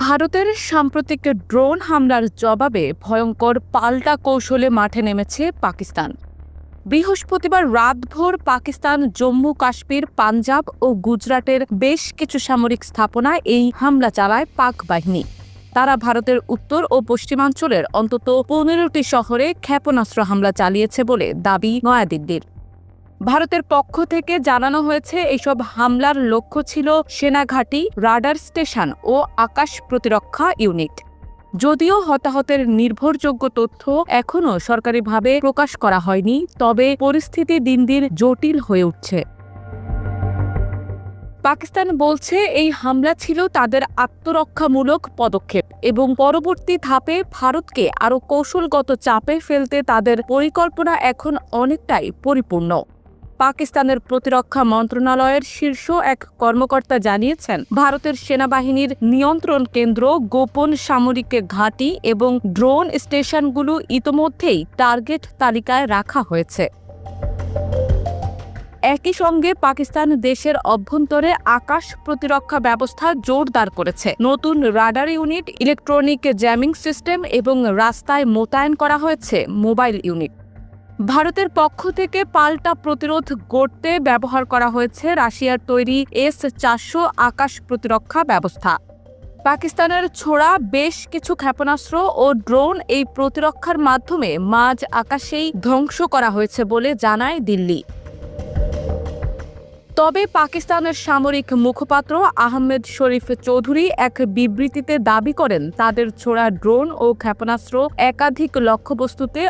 ভারতের সাম্প্রতিক ড্রোন হামলার জবাবে ভয়ঙ্কর পাল্টা কৌশলে মাঠে নেমেছে পাকিস্তান। বৃহস্পতিবার রাতভর পাকিস্তান জম্মু কাশ্মীর, পাঞ্জাব ও গুজরাটের বেশ কিছু সামরিক স্থাপনায় এই হামলা চালায় পাক বাহিনী। তারা ভারতের উত্তর ও পশ্চিমাঞ্চলের অন্তত 15টি শহরে ক্ষেপণাস্ত্র হামলা চালিয়েছে বলে দাবি নয়াদিল্লির। ভারতের পক্ষ থেকে জানানো হয়েছে, এসব হামলার লক্ষ্য ছিল সেনাঘাঁটি, রাডার স্টেশন ও আকাশ প্রতিরক্ষা ইউনিট। যদিও হতাহতের নির্ভরযোগ্য তথ্য এখনও সরকারিভাবে প্রকাশ করা হয়নি, তবে পরিস্থিতি দিন দিন জটিল হয়ে উঠছে। পাকিস্তান বলছে এই হামলা ছিল তাদের আত্মরক্ষামূলক পদক্ষেপ এবং পরবর্তী ধাপে ভারতকে আরও কৌশলগত চাপে ফেলতে তাদের পরিকল্পনা এখন অনেকটাই পরিপূর্ণ। পাকিস্তানের প্রতিরক্ষা মন্ত্রণালয়ের শীর্ষ এক কর্মকর্তা জানিয়েছেন, ভারতের সেনাবাহিনীর নিয়ন্ত্রণ কেন্দ্র, গোপন সামরিক ঘাঁটি এবং ড্রোন স্টেশনগুলো ইতোমধ্যেই টার্গেট তালিকায় রাখা হয়েছে। একই সঙ্গে পাকিস্তান দেশের অভ্যন্তরে আকাশ প্রতিরক্ষা ব্যবস্থা জোরদার করেছে। নতুন radar unit, electronic jamming system এবং রাস্তায় মোতায়েন করা হয়েছে মোবাইল ইউনিট। ভারতের পক্ষ থেকে পাল্টা প্রতিরোধ গড়তে ব্যবহার করা হয়েছে রাশিয়ার তৈরি S-400 আকাশ প্রতিরক্ষা ব্যবস্থা। পাকিস্তানের ছোড়া বেশ কিছু ক্ষেপণাস্ত্র ও ড্রোন এই প্রতিরক্ষার মাধ্যমে মাঝ আকাশেই ধ্বংস করা হয়েছে বলে জানায় দিল্লি। তবে পাকিস্তানের সামরিক মুখপাত্র আহমেদ শরীফ চৌধুরী এক বিবৃতিতে দাবি করেন, তাদের ছোড়া ড্রোন ও ক্ষেপণাস্ত্র একাধিক লক্ষ্যবস্তুতে